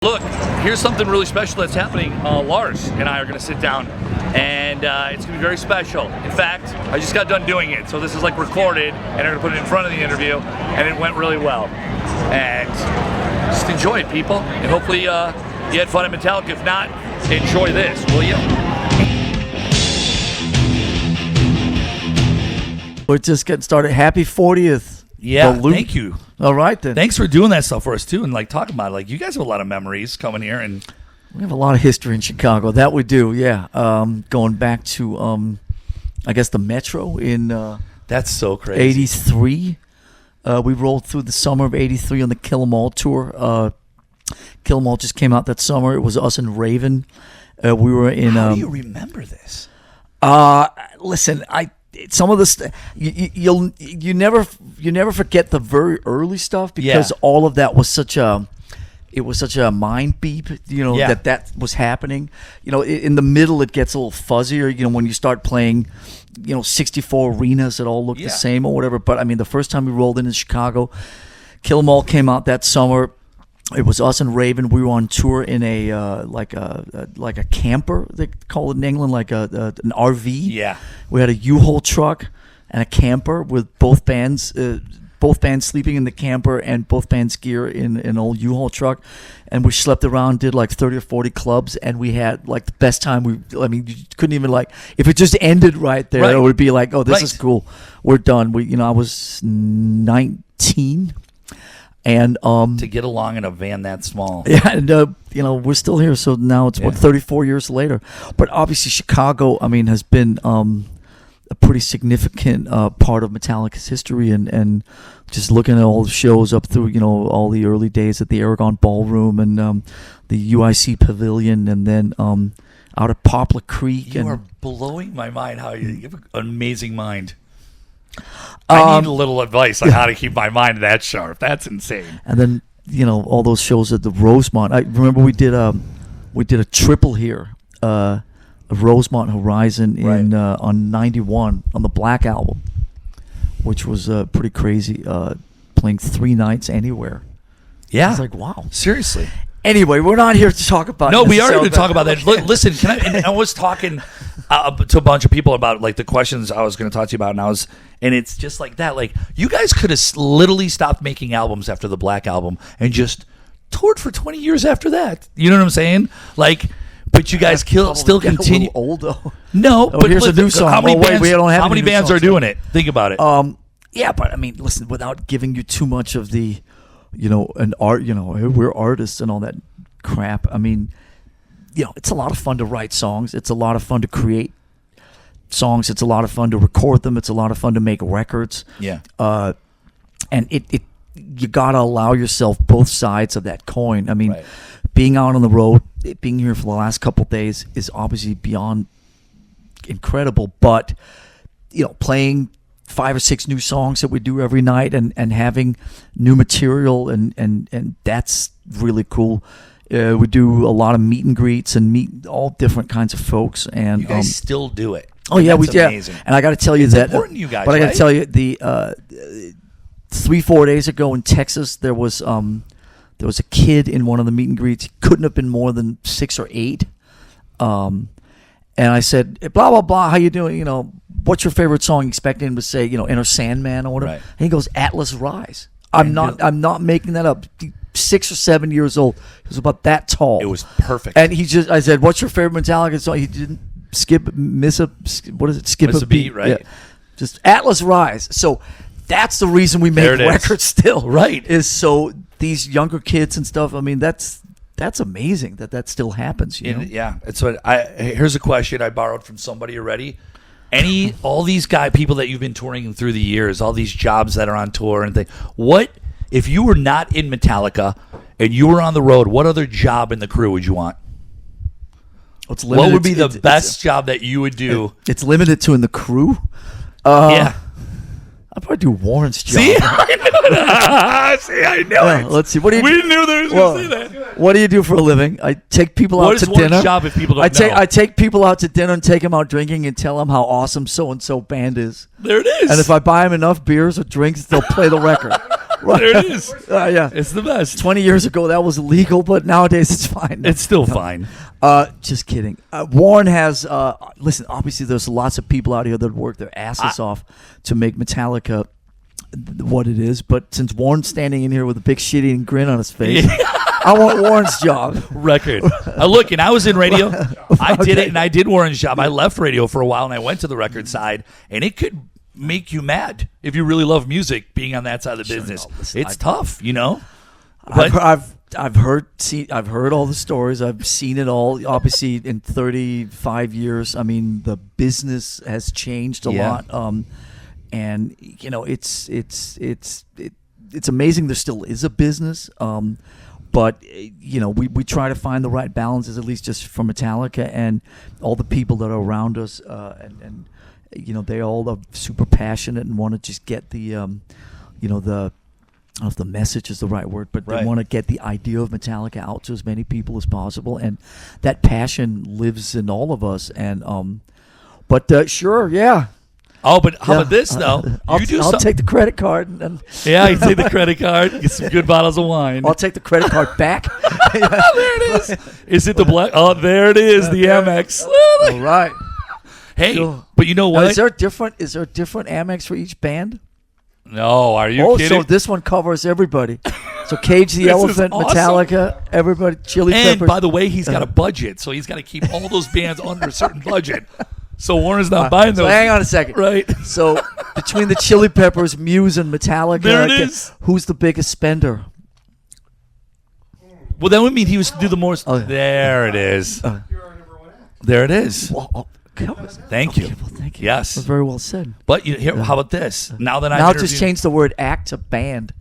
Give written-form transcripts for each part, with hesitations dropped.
Look, here's something really special that's happening. Lars and I are going to sit down, and it's going to be very special. In fact, I just got done doing it, so this is like recorded, and I'm going to put it in front of the interview, and it went really well. And just enjoy it, people, and hopefully you had fun at Metallica. If not, enjoy this, will you? We're just getting started. Happy 40th. Yeah, thank you. All right, then. Thanks for doing that stuff for us, too, and like talking about it. Like, you guys have a lot of memories coming here, and we have a lot of history in Chicago. That we do, yeah. Going back to, I guess, the Metro in that's so crazy. 83. We rolled through the summer of 83 on the Kill 'Em All tour. Kill 'Em All just came out that summer. It was us and Raven. We were in... How do you remember this? Listen, some of the you never forget the very early stuff because all of that was such a mind beep, that was happening. In the middle it gets a little fuzzier, when you start playing 64 arenas that all look the same or whatever. But I mean, the first time we rolled in Chicago, Kill 'Em All came out that summer. It was us and Raven. We were on tour in a like a camper, they call it in England, like an RV. Yeah. We had a U-Haul truck and a camper with both bands sleeping in the camper and both bands' gear in an old U-Haul truck, and we slept around, did like 30 or 40 clubs, and we had like the best time. You couldn't even if it just ended right there, it would be like, oh, this is cool. We're done. I was 19. And to get along in a van that small, and we're still here. So now it's 34 years later. But obviously, Chicago, has been a pretty significant part of Metallica's history, and just looking at all the shows up through all the early days at the Aragon Ballroom and the UIC Pavilion, and then out at Poplar Creek. You are blowing my mind. How you have an amazing mind. I need a little advice on how to keep my mind that sharp. That's insane. And then all those shows at the Rosemont. I remember we did a triple here, a Rosemont Horizon in on 91 on the Black album, which was pretty crazy. Playing 3 nights anywhere. Yeah, I was like, wow, seriously. Anyway, we're not here to talk about. No, we are here to talk about that. Listen, I was talking to a bunch of people about like the questions I was going to talk to you about, and it's just like that. Like, you guys could have literally stopped making albums after the Black album and just toured for 20 years after that. You know what I'm saying? Like, but you guys still continue. A old though. No, but here's a new song. How many bands are doing it? Think about it. Yeah, but listen, without giving you too much of the. An art, we're artists and all that crap. It's a lot of fun to write songs. It's a lot of fun to create songs. It's a lot of fun to record them. It's a lot of fun to make records. Yeah. And you gotta allow yourself both sides of that coin. Being out on the road, being here for the last couple of days is obviously beyond incredible. But playing 5 or 6 new songs that we do every night and having new material and that's really cool. We do a lot of meet and greets and meet all different kinds of folks. And you guys still do it. Oh yeah, that's amazing. And I got to tell you it's that. Important, you guys. But I got to right? tell you, the 3-4 days ago in Texas, there was a kid in one of the meet and greets. He couldn't have been more than 6 or 8. And I said, blah blah blah. How you doing? What's your favorite song? Expecting him to say, Enter Sandman or whatever. Right. And he goes, Atlas Rise. I'm not making that up. 6 or 7 years old. He was about that tall. It was perfect. And I said, what's your favorite Metallica song? He didn't skip a beat, right? Yeah. Just Atlas Rise. So that's the reason we make records still. Right. Is so these younger kids and stuff, that's amazing that still happens. Yeah. It's what here's a question I borrowed from somebody already. All these people that you've been touring through the years, all these jobs that are on tour and things. What if you were not in Metallica and you were on the road? What other job in the crew would you want? What would be the best job that you would do? It's limited to in the crew. Yeah. I'd probably do Warren's job. See, I knew it. See, I knew it. Let's see. What do you? We knew there was going to say that. What do you do for a living? I take people out to dinner. What is Warren's job if people don't know? I take people out to dinner and take them out drinking and tell them how awesome so and so band is. There it is. And if I buy them enough beers or drinks, they'll play the record. There it is. Yeah. It's the best. 20 years ago, that was illegal, but nowadays it's fine. It's still fine. Just kidding. Warren has, listen, obviously there's lots of people out here that work their asses off to make Metallica what it is, but since Warren's standing in here with a big shit-eating grin on his face, I want Warren's job. Record. Look, and I was in radio. I did it, and I did Warren's job. I left radio for a while, and I went to the record side, and it could make you mad if you really love music, being on that side of the business. No, listen, it's tough, you know? But I've heard all the stories. I've seen it all. Obviously, in 35 years, I mean, the business has changed a lot. And you know, it's amazing there still is a business. But you know, we try to find the right balances, at least just for Metallica and all the people that are around us. And you know, they all are super passionate and want to just get the, you know, the. I don't know if the message is the right word, but they want to get the idea of Metallica out to as many people as possible, and that passion lives in all of us. And sure, yeah. Oh, but how about this though? I'll take the credit card. And you take the credit card, get some good bottles of wine. I'll take the credit card back. There it is. Is it the black? Oh, there it is, the Amex. All right. Hey, but you know what? Now, is there a different Amex for each band? No, are you kidding? So this one covers everybody. So Cage the Elephant, awesome. Metallica, everybody, Chili Peppers. And by the way, he's got a budget, so he's got to keep all those bands under a certain budget. So Warren's not buying those. So hang on a second. Right. So between the Chili Peppers, Muse, and Metallica, there it is. Who's the biggest spender? Well, that would mean he was to do the more. There it is. There it is. Well, Thank you. Well, thank you. Yes. That's very well said. But how about this? Now just change the word act to band.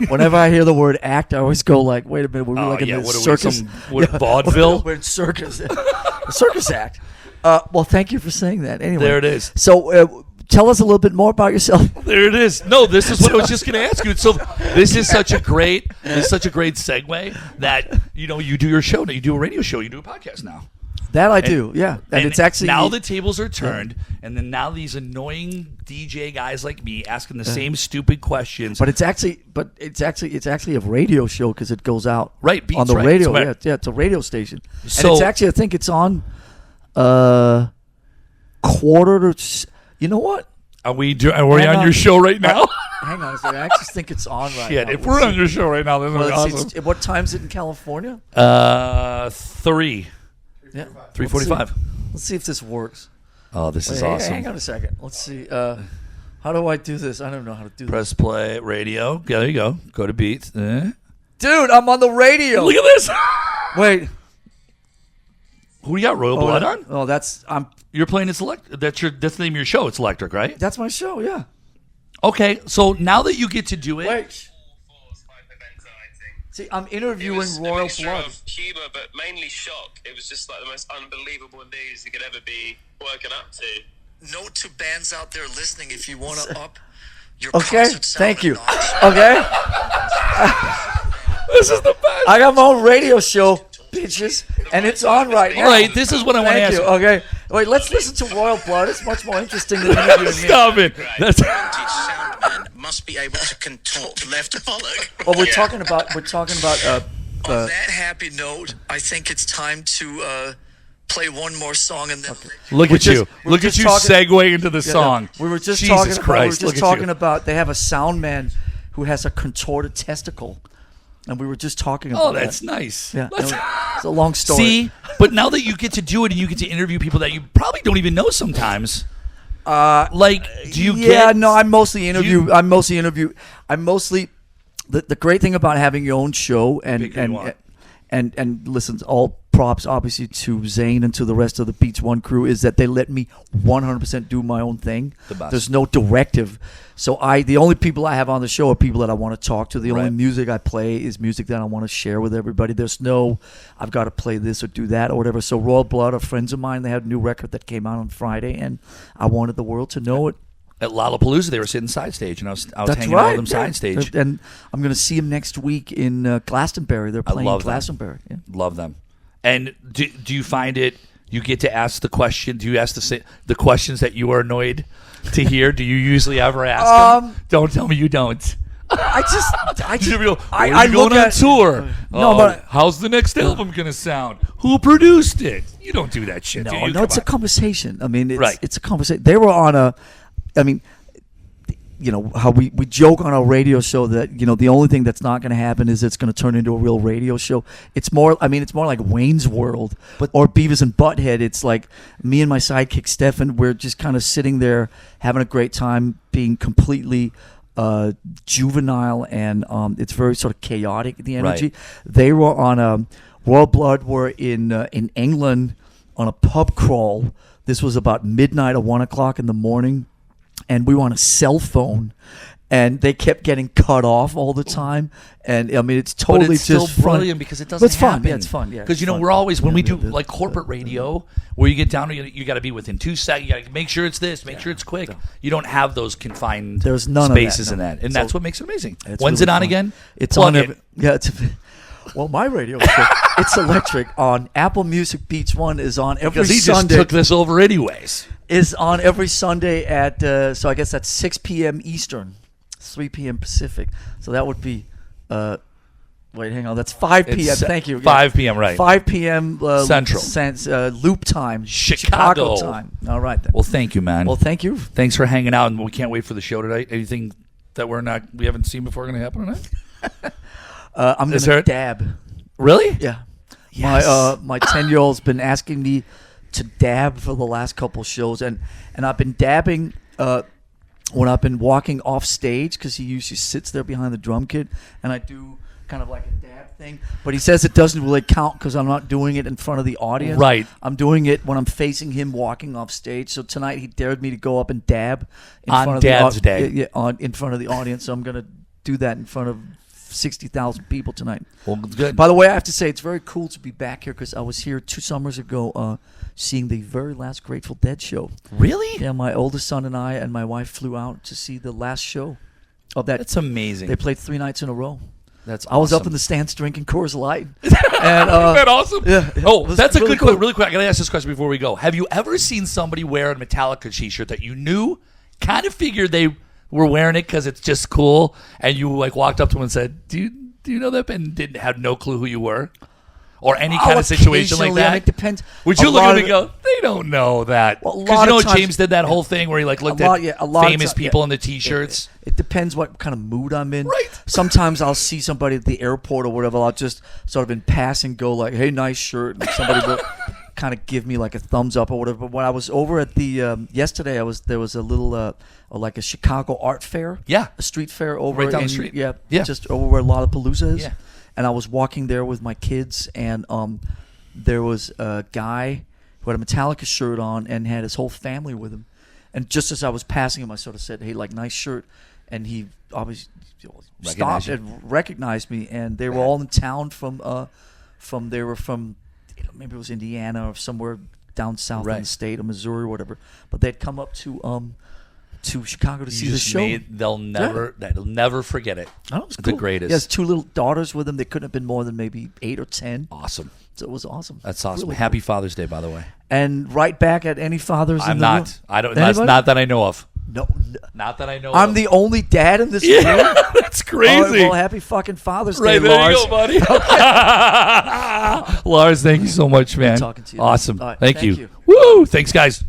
Whenever I hear the word act, I always go like, wait a minute, we're like in the circus. Vaudeville? We're in circus. A circus act. Well, thank you for saying that. Anyway. There it is. So tell us a little bit more about yourself. There it is. No, this is what I was just going to ask you. So this is such a great segue that, you know, you do your show. You do a radio show. You do a podcast now. That I do, yeah. And it's actually now the tables are turned, and then now these annoying DJ guys like me asking the same stupid questions. But it's actually a radio show because it goes out Beats, on the radio. Yeah, it's a radio station. So, and it's actually, I think it's on quarter to. You know what? Are we on your show right now? Hang on a second. I actually think it's on right now. If we're on your show right now, this is awesome. What time is it in California? 3. Yeah, 3:45. Let's see if this works. Oh, this is awesome. Hang on a second. Let's see. How do I do this? I don't know how to do this. Press play, radio. There you go. Go to Beats. Dude, I'm on the radio. Look at this. Wait. Who do you got? Royal Blood on? Oh, You're playing it That's the name of your show. It's Electric, right? That's my show. Yeah. Okay, so now that you get to do it. Wait. See, I'm interviewing Royal Blood. Of humor, but mainly shock. It was just like the most unbelievable news you could ever be woken up to. Note to bands out there listening: if you want to up your concert sound, thank you. Okay. This is the best. I got my own radio show, bitches, and it's on right now. All right, this is what I want to ask you. Okay, wait, let's listen to Royal Blood. It's much more interesting than interviewing me. Stop it. That's must be able to contort left bollock. Well, we're talking about. On that happy note, I think it's time to play one more song and then. Okay. Look at you segue into the song. We were just Jesus Christ. talking about. They have a sound man who has a contorted testicle, and we were just talking about. Oh, that's nice. Yeah, it's a long story. See, but now that you get to do it and you get to interview people that you probably don't even know sometimes. Do you get? Yeah, no. I mostly interview. The great thing about having your own show and listen, all props obviously to Zane and to the rest of the Beats One crew is that they let me 100% do my own thing. The best. There's no directive. So the only people I have on the show are people that I want to talk to. The only music I play is music that I want to share with everybody. There's no, I've got to play this or do that or whatever. So Royal Blood are friends of mine. They had a new record that came out on Friday, and I wanted the world to know it. At Lollapalooza, they were sitting side stage, and I was hanging out with them side stage. And I'm going to see them next week in Glastonbury. They're playing in Glastonbury. Yeah. Love them. And do you find it? You get to ask the question. Do you ask the questions that you are annoyed to hear? Do you usually ever ask them? Don't tell me you don't. I You'll be like, "Where are you going on tour? No, but how's the next album gonna sound? Who produced it? You don't do that shit. do you? No, it's Come a conversation. I mean, Right. it's a conversation. They were on a, I mean, how we joke on our radio show that the only thing that's not going to happen is it's going to turn into a real radio show. It's more like Wayne's World or Beavis and Butthead. It's like me and my sidekick Stefan. We're just kind of sitting there having a great time, being completely juvenile, and it's very sort of chaotic, the energy. Right. They were on a Royal Blood were in England on a pub crawl. This was about midnight or 1 o'clock in the morning. And we were on a cell phone, and they kept getting cut off all the time. And I mean, it's totally but it's just still fun. brilliant because it doesn't It's fun. happen. Yeah, it's fun. Yeah, because it's fun. we're always when we do Yeah. like corporate radio, where you get down to you got to be within 2 seconds. You got to make sure it's this, make sure it's quick. You don't have those confined There's none spaces of that, in that, and So that's what makes it amazing. It's When's really it on fun. again? It's Plug on it. Well, my radio show, it's electric. On Apple Music, Beats One is on every Because he Sunday. just took this over anyways. Is on every Sunday at so I guess that's 6 p.m. Eastern, 3 p.m. Pacific. So that would be wait, hang on, that's 5 p.m. It's Thank you. 5 p.m. right. 5 p.m. Central. Loop time, Chicago time. All right then. Well, thank you, man. Well, thank you. Thanks for hanging out, and we can't wait for the show tonight. Anything that we haven't seen before going to happen tonight? I'm going to dab. Really? Yeah. Yes. My 10-year-old's been asking me to dab for the last couple shows, and I've been dabbing when I've been walking off stage, because he usually sits there behind the drum kit, and I do kind of like a dab thing. But he says it doesn't really count because I'm not doing it in front of the audience. Right. I'm doing it when I'm facing him walking off stage. So tonight he dared me to go up and dab in On front of Dad's the Day. in front of the audience. So I'm going to do that in front of 60,000 people tonight. Well, good. By the way, I have to say it's very cool to be back here because I was here 2 summers ago seeing the very last Grateful Dead show. Really? Yeah, my oldest son and I and my wife flew out to see the last show of that. That's amazing. They played 3 nights in a row. That's I was up awesome. in the stands drinking Coors Light. Isn't that awesome? Yeah. Oh, It was that's a really good cool. question. Really quick, I got to ask this question before we go. Have you ever seen somebody wear a Metallica t-shirt that you knew, kind of figured they were wearing it because it's just cool, and you like walked up to them and said, "Do you know that?" and didn't have no clue who you were, or any kind of situation like occasionally, that? I mean, it depends. Would you A look at lot me and of go, "They don't know that"? Well, a Because lot you know of times- James did that whole thing where he like looked at a lot of famous ti- people yeah. in the t-shirts. It depends what kind of mood I'm in. Right. Sometimes I'll see somebody at the airport or whatever. I'll just sort of in passing go like, "Hey, nice shirt," and somebody will kind of give me like a thumbs up or whatever. But when I was over at the yesterday, there was a little like a Chicago art fair. Yeah. A street fair over Right down the in- street. Yeah. Yeah. Just over where Lollapalooza is. Yeah. And I was walking there with my kids, and there was a guy who had a Metallica shirt on and had his whole family with him. And just as I was passing him, I sort of said, "Hey, like, nice shirt." And he obviously Recognized stopped you. and recognized me. And they were all in town from maybe it was Indiana or somewhere down south in the state of Missouri or whatever. But they'd come up to Chicago to see the show. They'll never forget it. Oh, it was The cool. greatest. He has 2 little daughters with him. They couldn't have been more than maybe 8 or 10. Awesome. So it was awesome. That's awesome. Really Happy cool. Father's Day, by the way. And right back at any fathers. I'm in the not. room? I don't. That's Anybody? not that I know of. No. Not that I know. I'm of. the only dad in this Yeah, room. that's crazy. All right, well, happy fucking Father's Day, Right there Lars. you go, buddy. Lars, thank you so much, man. talking to you. Awesome. All right, thank thank you. you. Woo! Thanks, guys.